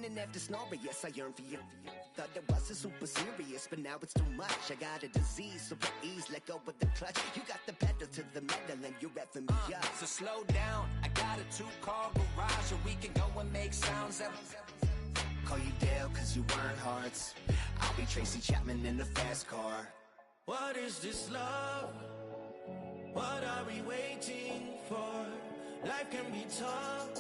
Morning after snoring, yes, I yearn for you. Thought it wasn't super serious, but now it's too much. I got a disease, so please let go of the clutch. You got the pedal to the metal and you're revving me up. So slow down, I got a 2-car garage, so we can go and make sounds. Call you Dale, cause you weren't hearts. I'll be Tracy Chapman in the fast car. What is this love? What are we waiting for? Life can be tough,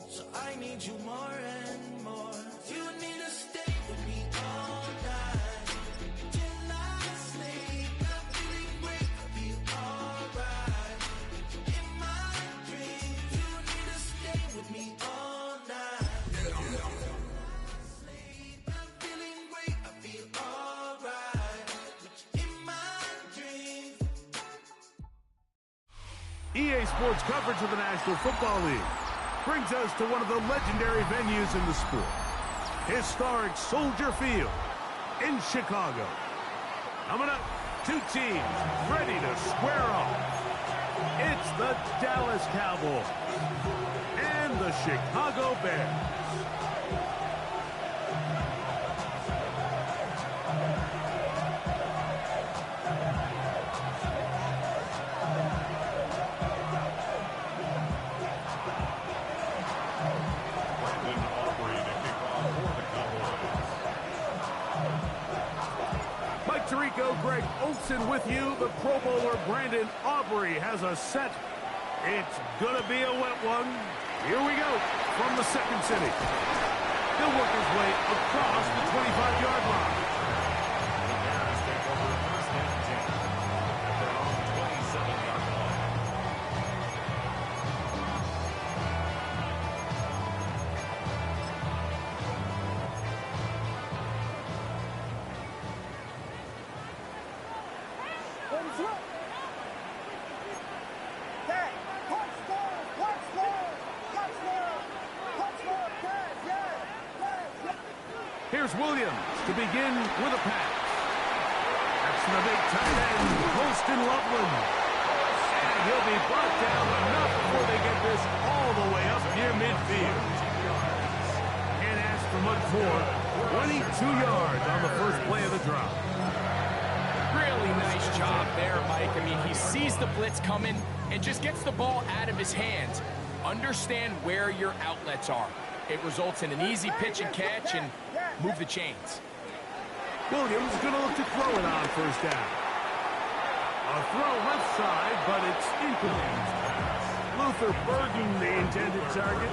so I need you more and more. You need to stay with me all night till I sleep. I'm feeling great, I'll be alright. In my dreams, you need to stay with me all night. Sleep, I'm feeling great, I feel alright. In my dreams. EA Sports coverage of the National Football League brings us to one of the legendary venues in the sport, historic Soldier Field in Chicago. Coming up, two teams ready to square off. It's the Dallas Cowboys and the Chicago Bears. Greg Olsen with you. The Pro Bowler Brandon Aubrey has a set. It's going to be a wet one. Here we go from the second city. He'll work his way across the 25-yard line. The Bears take over first and 10 at their own 27-yard line. Here's Williams to begin with a pass. That's the big tight end, Holston Loveland. And he'll be brought down enough before they get this all the way up near midfield. Can't ask for much more. 22 yards on the first play of the drop. Really nice job there, Mike. I mean, he sees the blitz coming and just gets the ball out of his hands. Understand where your outlets are. It results in an easy pitch and catch and move the chains. Williams is going to look to throw it on first down. A throw left side, but it's incomplete. Luther burdened the intended target,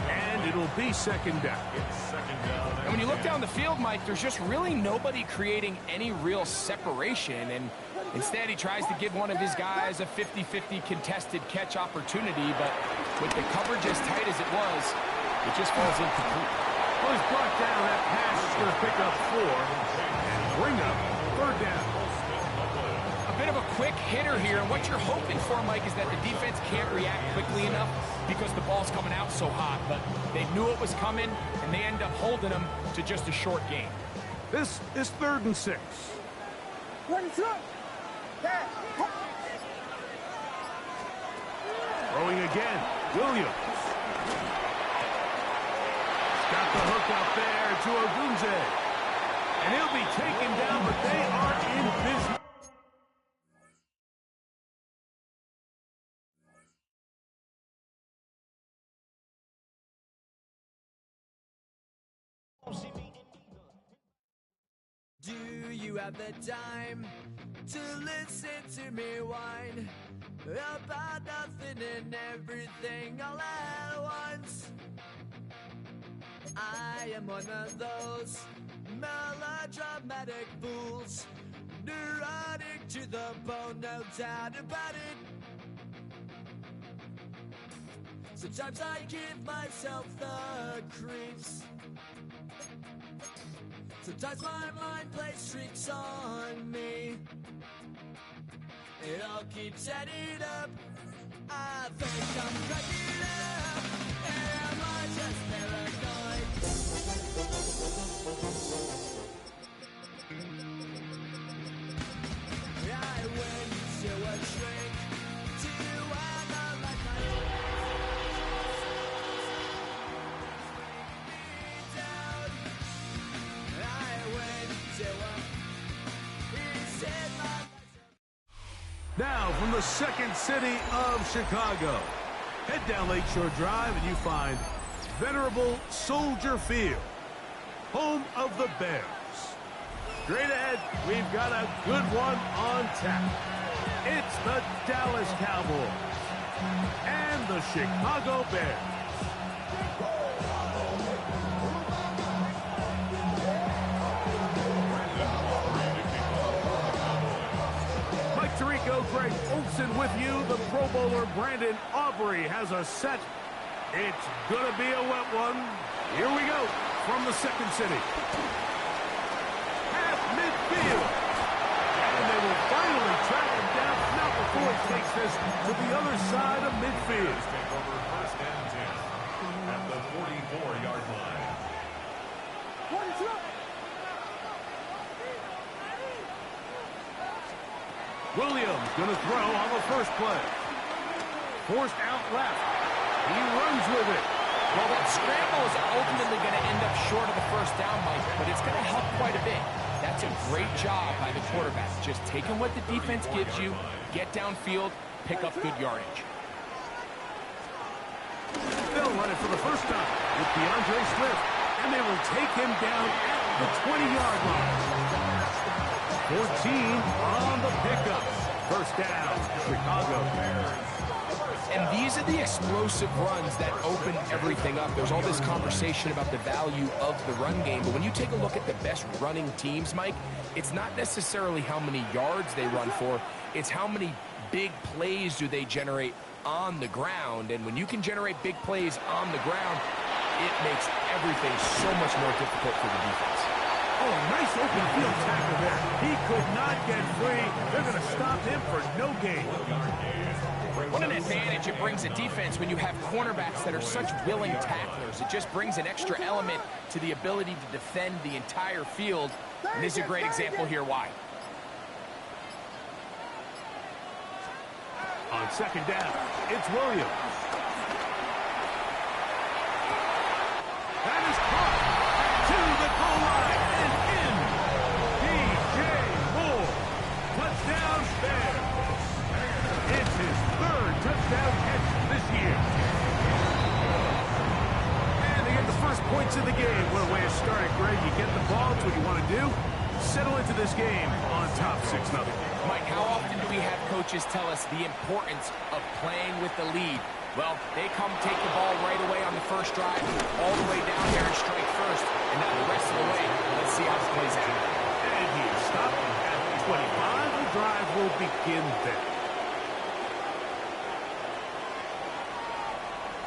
and it'll be second down. And when you look down the field, Mike, there's just really nobody creating any real separation, and instead he tries to give one of his guys a 50-50 contested catch opportunity, but with the coverage as tight as it was, it just falls incomplete. Well, he's brought down. That pass is going to pick up 4 and bring up third down. A bit of a quick hitter here, and what you're hoping for, Mike, is that the defense can't react quickly enough because the ball's coming out so hot, but they knew it was coming, and they end up holding them to just a short gain. This is 3rd and 6. Throwing again, Williams. Got the hook out there to Ogunze. And he'll be taken down, but they are in business. Do you have the time to listen to me whine about nothing and everything all at once? I am one of those melodramatic fools, neurotic to the bone, no doubt about it. Sometimes I give myself the creeps. Sometimes my mind plays tricks on me. It all keeps adding up. I think I'm cracking up. Am I just paranoid? I went to a shrink to analyze my Now, from the second city of Chicago, head down Lakeshore Drive and you find venerable Soldier Field, home of the Bears. Straight ahead, we've got a good one on tap. It's the Dallas Cowboys and the Chicago Bears. Mike Tirico, Greg Olson with you. The Pro Bowler Brandon Aubrey has a set. It's going to be a wet one. Here we go from the second city. Half midfield. And they will finally track him down. Not before he takes this to the other side of midfield. Take over first and 10 at the 44-yard line. Williams going to throw on the first play. Forced out left. He runs with it. Well, that scramble is ultimately going to end up short of the first down, Mike, but it's going to help quite a bit. That's a great job by the quarterback. Just taking what the defense gives you, get downfield, pick up good yardage. They'll run it for the first time with DeAndre Swift, and they will take him down at the 20-yard line. 14 on the pickup. First down, Chicago. And these are the explosive runs that open everything up. There's all this conversation about the value of the run game, but when you take a look at the best running teams, Mike, it's not necessarily how many yards they run for, it's how many big plays do they generate on the ground. And when you can generate big plays on the ground, it makes everything so much more difficult for the defense. Oh, nice open field tackle there. He could not get free. They're going to stop him for no gain. What an advantage it brings a defense when you have cornerbacks that are such willing tacklers. It just brings an extra element to the ability to defend the entire field. And this is a great example here why. On second down, it's Williams. That is caught to the goal line and in. DJ Moore. Touchdown Bears. It's his third touchdown catch this year. And they get the first points of the game. What a way to start it, Greg. You get the ball. It's what you want to do. Settle into this game on top 6-0. Mike, how often do we have coaches tell us the importance of playing with the lead? Well, they come take the ball right away on the first drive, all the way down there and strike first, and now the rest of the way. Let's see how it plays out. And he is stopped at 25. The drive will begin there.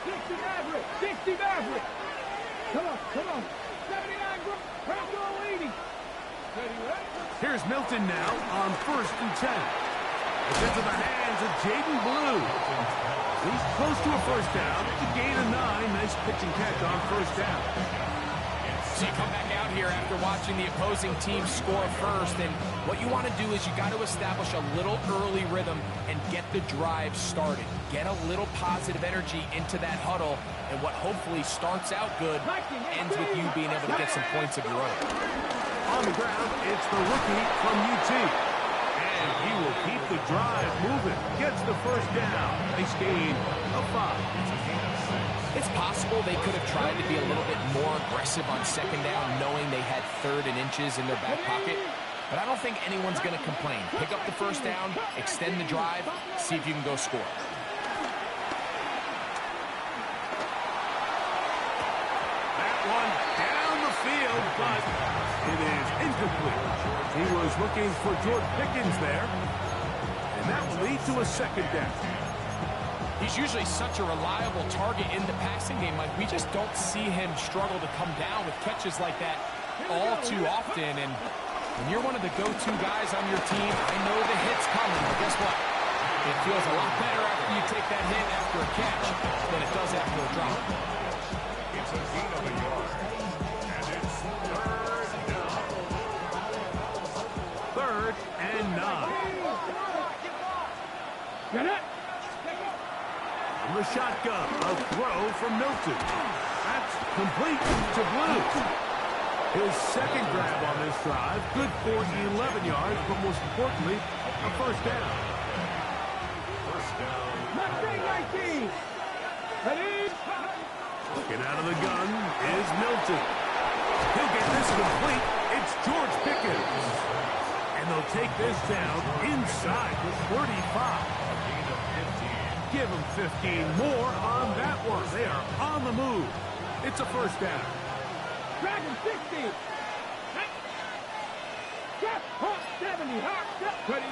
60 Maverick! 60 Maverick! Come on, come on. 79 group. Let's go 80. Here's Milton now on 1st and 10. It's into the hands of Jaden Blue. He's close to a first down. A gain of 9. Nice pitch and catch on first down. So you come back out here after watching the opposing team score first, and what you want to do is you got to establish a little early rhythm and get the drive started. Get a little positive energy into that huddle, and what hopefully starts out good ends with you being able to get some points of your own. On the ground, it's the rookie from UT. And he will keep the drive moving. Gets the first down. Nice gain of 5. It's possible they could have tried to be a little bit more aggressive on second down, knowing they had 3rd and inches in their back pocket. But I don't think anyone's going to complain. Pick up the first down, extend the drive, see if you can go score. That one down the field, but it is incomplete. He was looking for Jordan Pickens there, and that will lead to a second down. He's usually such a reliable target in the passing game. Like, we just don't see him struggle to come down with catches like that all too often. And when you're one of the go-to guys on your team, I know the hit's coming, but guess what? It feels a lot better after you take that hit after a catch than it does after a drop. It's a gain of a yard, and it's 3rd down. 3rd and 9. Get it! From the shotgun, a throw from Milton. That's complete to Blue. His second grab on this drive, good for 11 yards, but most importantly, a first down. Looking out of the gun is Milton. He'll get this complete. It's George Pickens. And they'll take this down inside the 35. Give them 15 more on that one. They are on the move. It's a first down. Dragon 60. Step, hop, 70, hop, step, ready.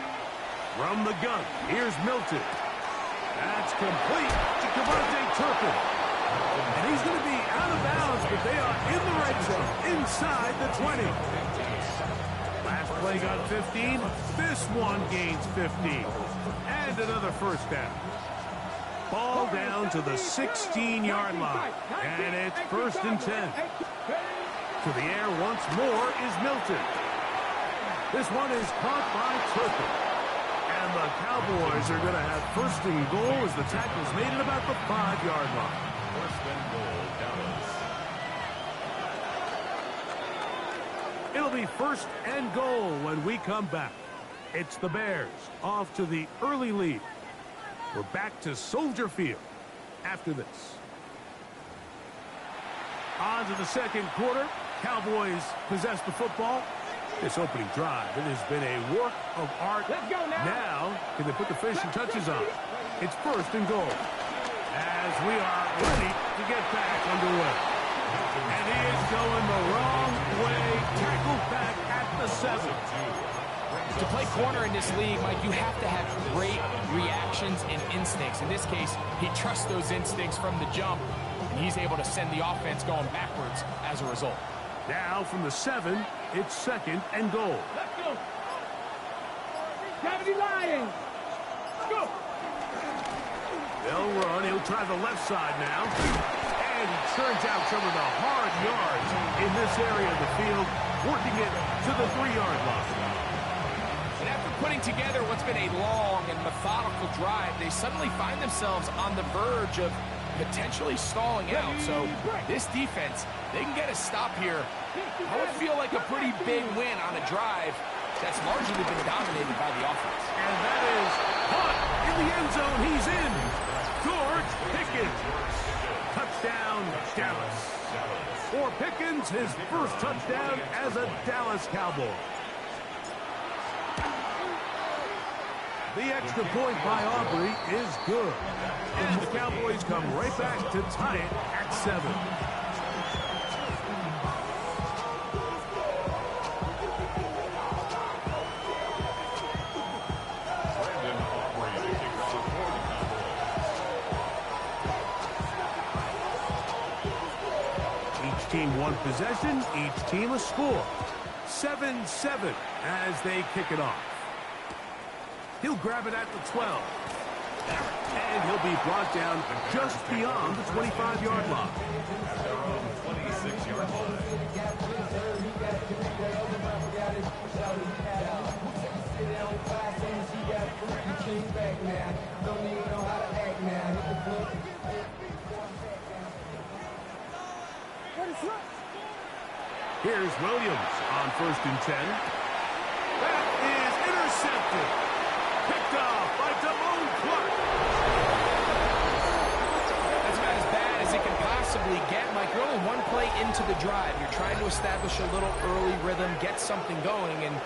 From the gun, here's Milton. That's complete to Devontae Turpin. And he's going to be out of bounds, but they are in the red zone, inside the 20. Last play got 15. This one gains 15. And another first down. Ball down to the 16-yard line. And it's first and 10. To the air once more is Milton. This one is caught by Turpin. And the Cowboys are going to have first and goal as the tackle's made at about the 5-yard line. First and goal, Dallas. It'll be first and goal when we come back. It's the Bears off to the early lead. We're back to Soldier Field after this. On to the second quarter. Cowboys possess the football. This opening drive, it has been a work of art. Let's go now. Now, can they put the finishing touches on? It's first and goal. As we are ready to get back underway. And he is going the wrong way. Tackled back at the 7. To play corner in this league, Mike, you have to have great reactions and instincts. In this case, he trusts those instincts from the jump, and he's able to send the offense going backwards as a result. Now from the 7, it's second and goal. Let's go. 70 Lions. Let's go. They'll run. He'll try the left side now. And he turns out some of the hard yards in this area of the field, working it to the 3-yard line. And after putting together what's been a long and methodical drive, they suddenly find themselves on the verge of potentially stalling out. So this defense, they can get a stop here. That would feel like a pretty big win on a drive that's largely been dominated by the offense. And that is caught in the end zone. He's in. George Pickens. Touchdown, Dallas. For Pickens, his first touchdown as a Dallas Cowboy. The extra point by Aubrey is good. And the Cowboys come right back to tie it at 7. Each team one possession, each team a score. 7-7 as they kick it off. He'll grab it at the 12. And he'll be brought down just beyond the 25-yard line. At their own 26-yard line. Here's Williams on first and 10. That is intercepted. Picked off by Damone Clark. That's about as bad as it can possibly get. Mike, you're only one play into the drive. You're trying to establish a little early rhythm, get something going, and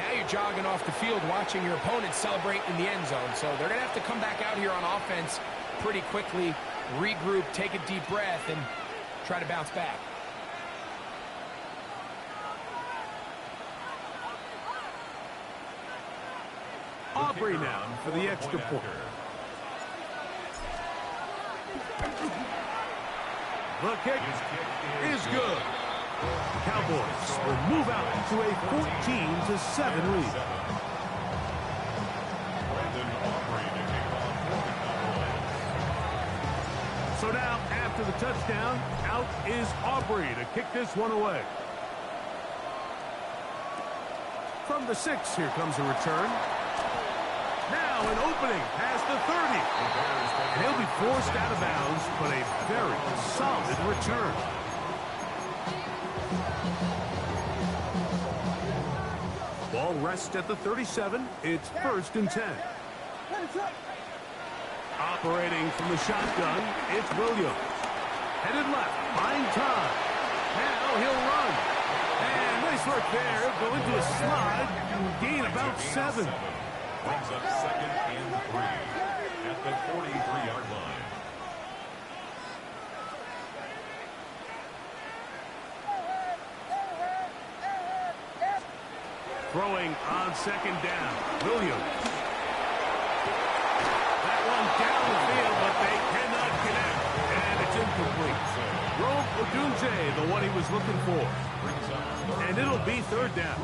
now you're jogging off the field watching your opponent celebrate in the end zone. So they're going to have to come back out here on offense pretty quickly, regroup, take a deep breath, and try to bounce back. Aubrey now for the extra point. The kick is good. The Cowboys will move out to a 14-7 lead. So now, after the touchdown, out is Aubrey to kick this one away. From the 6, here comes a return. Now an opening past the 30. And he'll be forced out of bounds, but a very solid return. Ball rests at the 37. It's first and 10. Operating from the shotgun, it's Williams. Headed left, buying time. Now he'll run. And nice work there. He'll go into a slide and gain about 7. Brings up 2nd and 3 at the 43-yard line. Throwing on 2nd down, Williams. That one downfield, but they cannot connect, and it's incomplete. Rome Odunze, the one he was looking for. And it'll be 3rd down.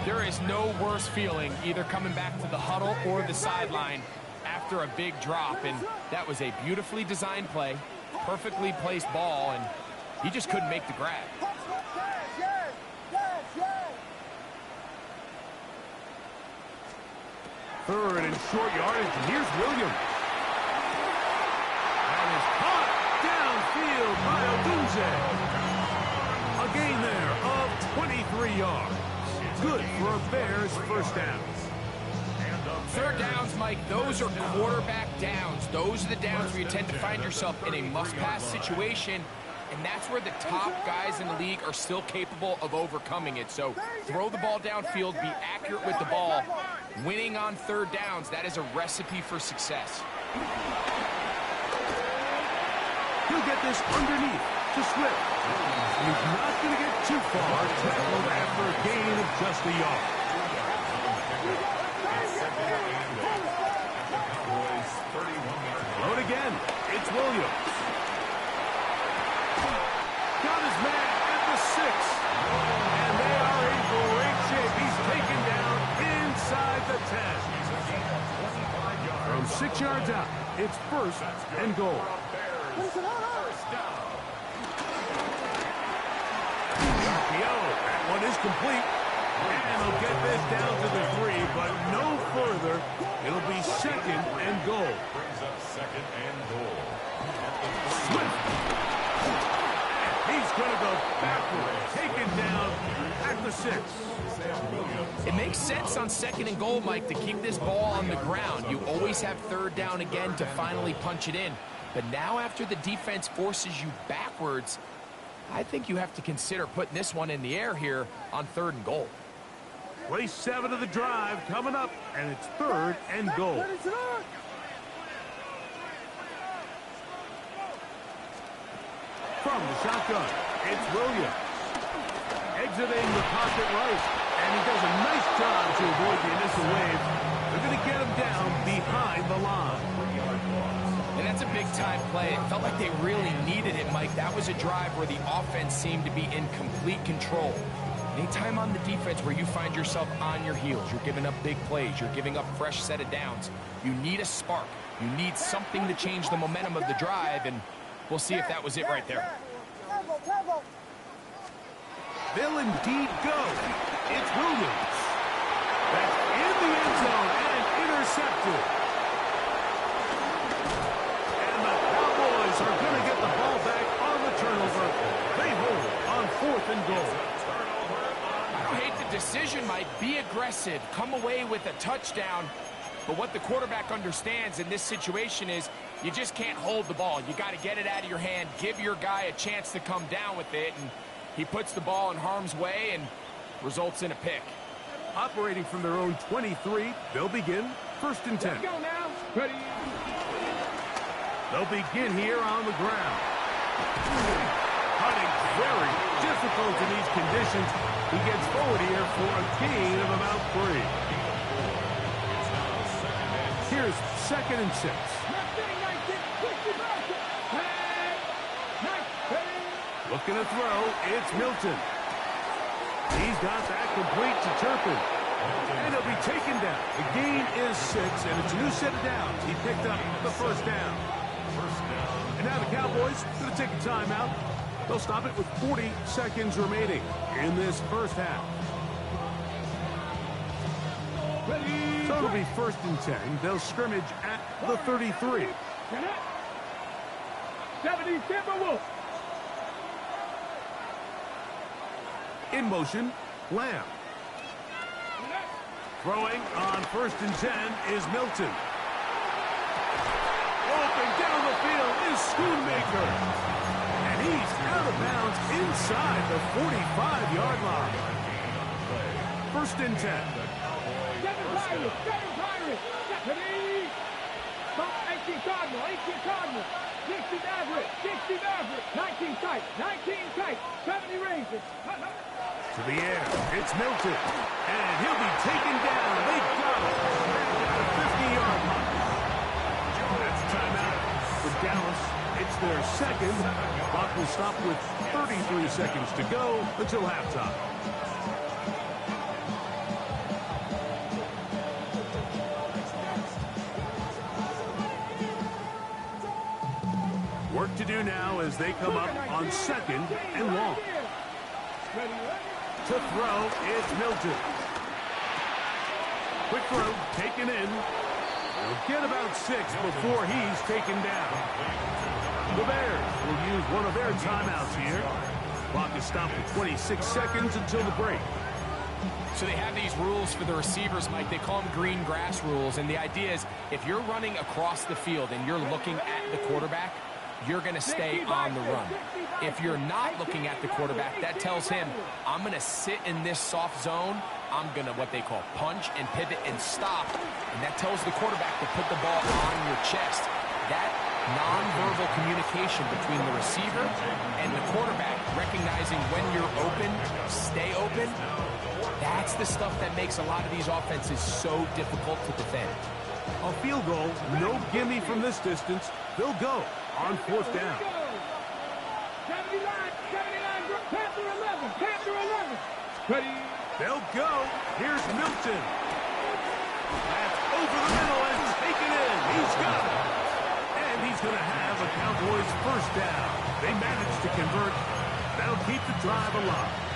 There is no worse feeling either coming back to the huddle or the sideline after a big drop, and that was a beautifully designed play, perfectly placed ball, and he just couldn't make the grab. Third and short yardage, and here's Williams. That is caught downfield by Odunze. A gain there of 23 yards. Good for a Bears first down. 3rd downs, Mike, those are quarterback downs. Those are the downs where you tend to find yourself in a must-pass situation, and that's where the top guys in the league are still capable of overcoming it. So throw the ball downfield, be accurate with the ball. Winning on 3rd downs, that is a recipe for success. He'll get this underneath to Swift. He's not going to get too far, tackled after a gain of just a yard. Load again. It's Williams. Got his man at the 6. And they are in great shape. He's taken down inside the 10. From 6 yards out, it's 1st and goal. That one is complete. And they'll get this down to the 3, but no further. It'll be 2nd and goal. Brings up 2nd and goal. Swift. He's going to go backward. Taken down at the 6. It makes sense on 2nd and goal, Mike, to keep this ball on the ground. You always have 3rd down again to finally punch it in. But now after the defense forces you backwards, I think you have to consider putting this one in the air here on 3rd and goal. Play 7 of the drive coming up, and it's 3rd and goal. From the shotgun, it's Williams. Exiting the pocket right, and he does a nice job to avoid the initial wave. They're going to get him down behind the line. And that's a big-time play. It felt like they really needed it, Mike. That was a drive where the offense seemed to be in complete control. Anytime on the defense where you find yourself on your heels, you're giving up big plays, you're giving up fresh set of downs, you need a spark. You need something to change the momentum of the drive, and we'll see if that was it right there. They'll indeed go. It's Williams. That's in the end zone and intercepted. And the Cowboys are going to get the ball back on the turnover. They hold on 4th and goal. I don't hate the decision, Mike. Be aggressive. Come away with a touchdown. But what the quarterback understands in this situation is you just can't hold the ball. You got to get it out of your hand, give your guy a chance to come down with it, and he puts the ball in harm's way and results in a pick. Operating from their own 23, they'll begin 1st and 10. Let's go now. Ready. They'll begin here on the ground. Cutting very difficult in these conditions. He gets forward here for a gain of about 3. Here's 2nd and 6. Looking to throw, it's Milton. He's got that complete to Turpin. And he'll be taken down. The gain is 6, and it's a new set of downs. He picked up the 1st down. And now the Cowboys going to take a timeout. They'll stop it with 40 seconds remaining in this first half. So it'll be 1st and 10. They'll scrimmage at the 33. 70 Timberwolves. In motion, Lamb. Throwing on 1st and 10 is Milton. Schoonmaker. And he's out of bounds inside the 45-yard line. First and 10. Seven Pirates. Deputy. 18 Cardinal. 60 Maverick. 19 tight. 70 Rangers. To the air. It's Milton. And he'll be taken down. They've got him. Back at the 50-yard line. That's a timeout for Dallas. It's their second. Clock will stop with 33 seconds to go until halftime. Work to do now as they come up on second and long. To throw, it's Milton. Quick throw, taken in. He'll get about 6 before he's taken down. The Bears will use one of their timeouts here. Clock is stopped at 26 seconds until the break. So they have these rules for the receivers, Mike. They call them green grass rules. And the idea is if you're running across the field and you're looking at the quarterback, you're going to stay on the run. If you're not looking at the quarterback, that tells him, I'm going to sit in this soft zone. I'm going to what they call punch and pivot and stop. And that tells the quarterback to put the ball on your chest. That nonverbal communication between the receiver and the quarterback, recognizing when you're open, stay open, that's the stuff that makes a lot of these offenses so difficult to defend. A field goal, no gimme from this distance. They'll go on fourth down. 79, Panther 11. Ready. They'll go. Here's Milton. That's over the middle and taken in. He's got it. And he's going to have a Cowboys first down. They managed to convert. That'll keep the drive alive.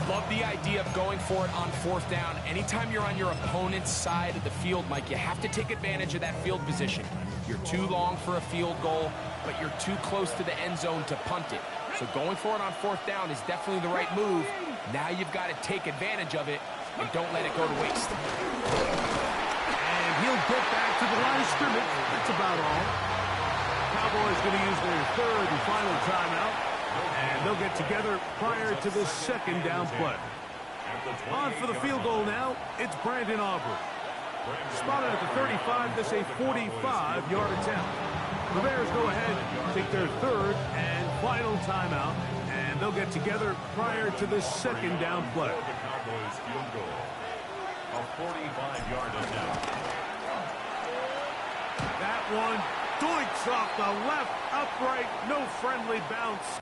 Love the idea of going for it on fourth down. Anytime you're on your opponent's side of the field, Mike, you have to take advantage of that field position. You're too long for a field goal, but you're too close to the end zone to punt it. So going for it on fourth down is definitely the right move. Now you've got to take advantage of it and don't let it go to waste. And he'll get back to the line of scrimmage. That's about all. Cowboys going to use their third and final timeout. And they'll get together prior to the second down play. On for the field goal now, it's Brandon Aubrey. Spotted at the 35, this a 45-yard attempt. The Bears go ahead, take their third and final timeout, and they'll get together prior to the second down play. The Cowboys field goal. A 45-yard attempt. That one doinks off the left upright, no friendly bounce.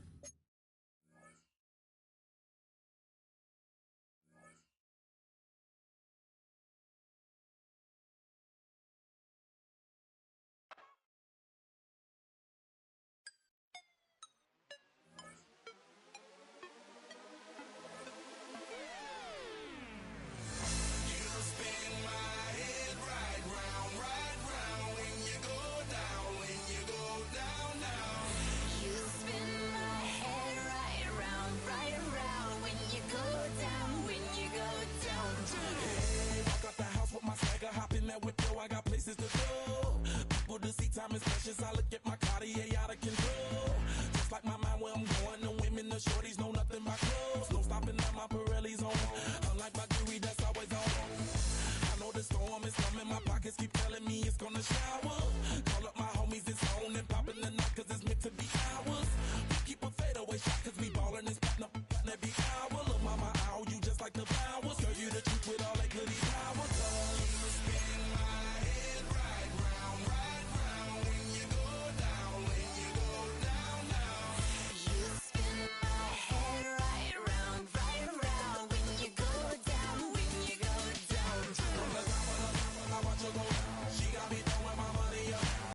She got me